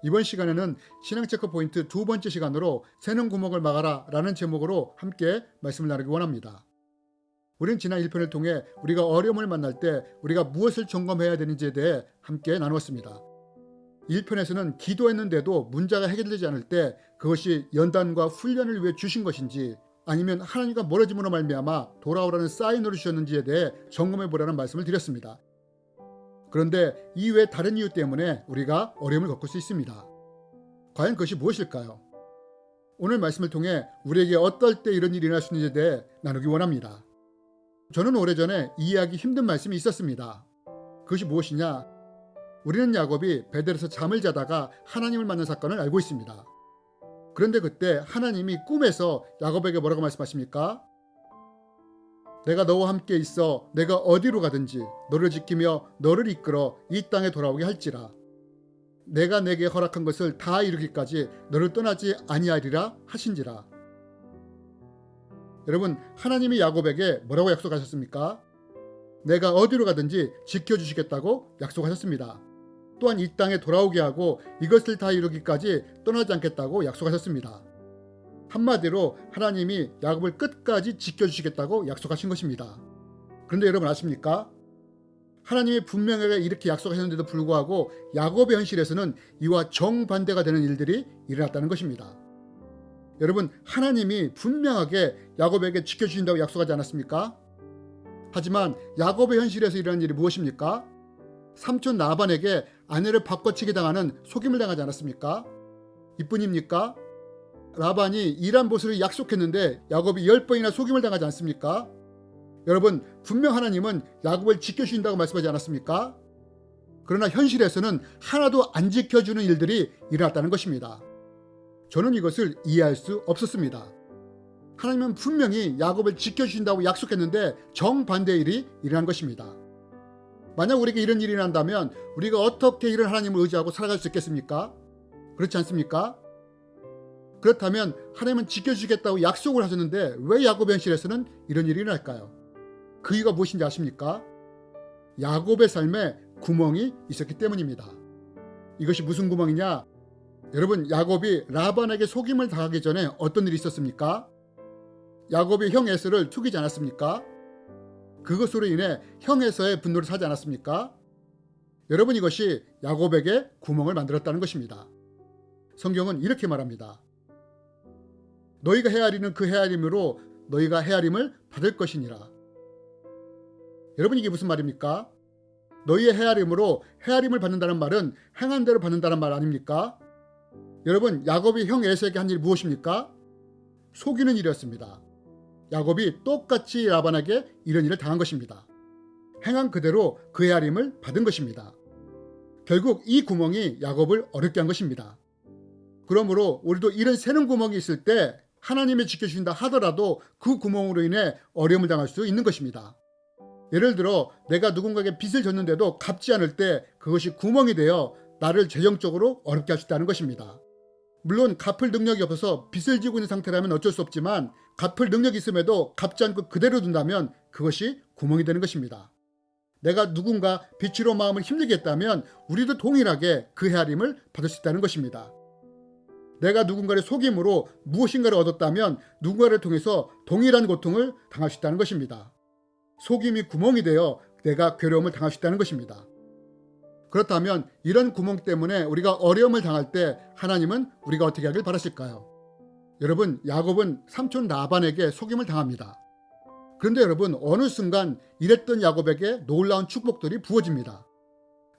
이번 시간에는 신앙 체크 포인트 두 번째 시간으로 새는 구멍을 막아라 라는 제목으로 함께 말씀을 나누기 원합니다. 우리는 지난 1편을 통해 우리가 어려움을 만날 때 우리가 무엇을 점검해야 되는지에 대해 함께 나누었습니다. 1편에서는 기도했는데도 문제가 해결되지 않을 때 그것이 연단과 훈련을 위해 주신 것인지 아니면 하나님과 멀어짐으로 말미암아 돌아오라는 사인으로 주셨는지에 대해 점검해 보라는 말씀을 드렸습니다. 그런데 이외에 다른 이유 때문에 우리가 어려움을 겪을 수 있습니다. 과연 그것이 무엇일까요? 오늘 말씀을 통해 우리에게 어떨 때 이런 일이 일어날 수 있는지에 대해 나누기 원합니다. 저는 오래전에 이해하기 힘든 말씀이 있었습니다. 그것이 무엇이냐? 우리는 야곱이 베델에서 잠을 자다가 하나님을 만난 사건을 알고 있습니다. 그런데 그때 하나님이 꿈에서 야곱에게 뭐라고 말씀하십니까? 내가 너와 함께 있어 내가 어디로 가든지 너를 지키며 너를 이끌어 이 땅에 돌아오게 할지라. 내가 내게 허락한 것을 다 이루기까지 너를 떠나지 아니하리라 하신지라. 여러분, 하나님이 야곱에게 뭐라고 약속하셨습니까? 내가 어디로 가든지 지켜주시겠다고 약속하셨습니다. 또한 이 땅에 돌아오게 하고 이것을 다 이루기까지 떠나지 않겠다고 약속하셨습니다. 한마디로 하나님이 야곱을 끝까지 지켜주시겠다고 약속하신 것입니다. 그런데 여러분 아십니까? 하나님이 분명하게 이렇게 약속하셨는데도 불구하고 야곱의 현실에서는 이와 정반대가 되는 일들이 일어났다는 것입니다. 여러분, 하나님이 분명하게 야곱에게 지켜주신다고 약속하지 않았습니까? 하지만 야곱의 현실에서 일어난 일이 무엇입니까? 삼촌 라반에게 아내를 바꿔치기 당하는 속임을 당하지 않았습니까? 이뿐입니까? 라반이 일한 보수를 약속했는데 야곱이 10번이나 속임을 당하지 않습니까? 여러분, 분명 하나님은 야곱을 지켜주신다고 말씀하지 않았습니까? 그러나 현실에서는 하나도 안 지켜주는 일들이 일어났다는 것입니다. 저는 이것을 이해할 수 없었습니다. 하나님은 분명히 야곱을 지켜주신다고 약속했는데 정반대의 일이 일어난 것입니다. 만약 우리에게 이런 일이 일어난다면 우리가 어떻게 이런 하나님을 의지하고 살아갈 수 있겠습니까? 그렇지 않습니까? 그렇다면 하나님은 지켜주시겠다고 약속을 하셨는데 왜 야곱의 현실에서는 이런 일이 일어날까요? 그 이유가 무엇인지 아십니까? 야곱의 삶에 구멍이 있었기 때문입니다. 이것이 무슨 구멍이냐? 여러분, 야곱이 라반에게 속임을 당하기 전에 어떤 일이 있었습니까? 야곱이 형 에서를 죽이지 않았습니까? 그것으로 인해 형 에서의 분노를 사지 않았습니까? 여러분, 이것이 야곱에게 구멍을 만들었다는 것입니다. 성경은 이렇게 말합니다. 너희가 헤아리는 그 헤아림으로 너희가 헤아림을 받을 것이니라. 여러분, 이게 무슨 말입니까? 너희의 헤아림으로 헤아림을 받는다는 말은 행한 대로 받는다는 말 아닙니까? 여러분, 야곱이 형 에서에게 한 일이 무엇입니까? 속이는 일이었습니다. 야곱이 똑같이 라반에게 이런 일을 당한 것입니다. 행한 그대로 그 헤아림을 받은 것입니다. 결국 이 구멍이 야곱을 어렵게 한 것입니다. 그러므로 우리도 이런 새는 구멍이 있을 때 하나님이 지켜주신다 하더라도 그 구멍으로 인해 어려움을 당할 수 있는 것입니다. 예를 들어 내가 누군가에게 빚을 졌는데도 갚지 않을 때 그것이 구멍이 되어 나를 재정적으로 어렵게 할 수 있다는 것입니다. 물론 갚을 능력이 없어서 빚을 지고 있는 상태라면 어쩔 수 없지만 갚을 능력이 있음에도 갚지 않고 그대로 둔다면 그것이 구멍이 되는 것입니다. 내가 누군가 빚으로 마음을 힘들게 했다면 우리도 동일하게 그 헤아림을 받을 수 있다는 것입니다. 내가 누군가를 속임으로 무엇인가를 얻었다면 누군가를 통해서 동일한 고통을 당할 수 있다는 것입니다. 속임이 구멍이 되어 내가 괴로움을 당할 수 있다는 것입니다. 그렇다면 이런 구멍 때문에 우리가 어려움을 당할 때 하나님은 우리가 어떻게 하길 바라실까요? 여러분, 야곱은 삼촌 라반에게 속임을 당합니다. 그런데 여러분, 어느 순간 이랬던 야곱에게 놀라운 축복들이 부어집니다.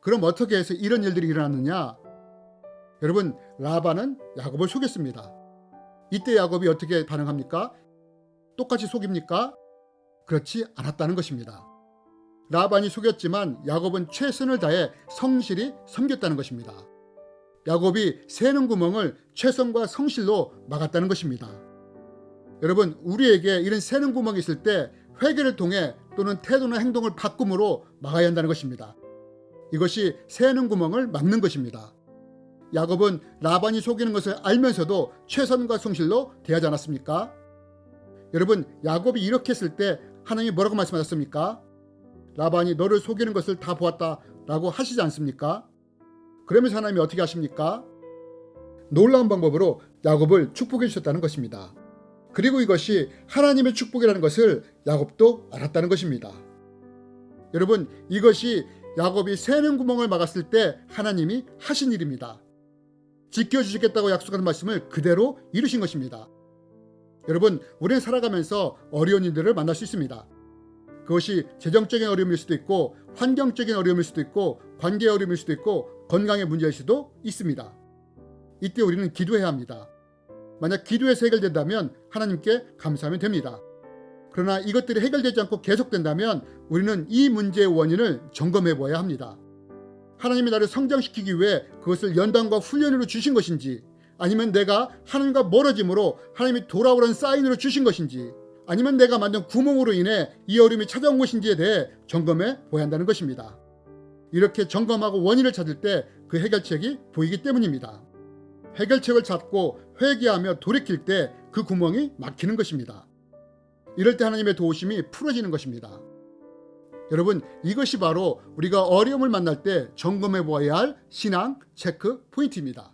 그럼 어떻게 해서 이런 일들이 일어났느냐? 여러분, 라반은 야곱을 속였습니다. 이때 야곱이 어떻게 반응합니까? 똑같이 속입니까? 그렇지 않았다는 것입니다. 라반이 속였지만 야곱은 최선을 다해 성실히 섬겼다는 것입니다. 야곱이 새는 구멍을 최선과 성실로 막았다는 것입니다. 여러분, 우리에게 이런 새는 구멍이 있을 때 회개를 통해 또는 태도나 행동을 바꿈으로 막아야 한다는 것입니다. 이것이 새는 구멍을 막는 것입니다. 야곱은 라반이 속이는 것을 알면서도 최선과 성실로 대하지 않았습니까? 여러분, 야곱이 이렇게 했을 때 하나님이 뭐라고 말씀하셨습니까? 라반이 너를 속이는 것을 다 보았다 라고 하시지 않습니까? 그러면서 하나님이 어떻게 하십니까? 놀라운 방법으로 야곱을 축복해 주셨다는 것입니다. 그리고 이것이 하나님의 축복이라는 것을 야곱도 알았다는 것입니다. 여러분, 이것이 야곱이 새는 구멍을 막았을 때 하나님이 하신 일입니다. 지켜주시겠다고 약속한 말씀을 그대로 이루신 것입니다. 여러분, 우리는 살아가면서 어려운 일들을 만날 수 있습니다. 그것이 재정적인 어려움일 수도 있고, 환경적인 어려움일 수도 있고, 관계의 어려움일 수도 있고, 건강의 문제일 수도 있습니다. 이때 우리는 기도해야 합니다. 만약 기도해서 해결된다면 하나님께 감사하면 됩니다. 그러나 이것들이 해결되지 않고 계속된다면 우리는 이 문제의 원인을 점검해 보아야 합니다. 하나님이 나를 성장시키기 위해 그것을 연단과 훈련으로 주신 것인지, 아니면 내가 하나님과 멀어짐으로 하나님이 돌아오라는 사인으로 주신 것인지, 아니면 내가 만든 구멍으로 인해 이 어려움이 찾아온 것인지에 대해 점검해 보아야 한다는 것입니다. 이렇게 점검하고 원인을 찾을 때 그 해결책이 보이기 때문입니다. 해결책을 찾고 회개하며 돌이킬 때 그 구멍이 막히는 것입니다. 이럴 때 하나님의 도우심이 풀어지는 것입니다. 여러분, 이것이 바로 우리가 어려움을 만날 때 점검해 보아야 할 신앙 체크 포인트입니다.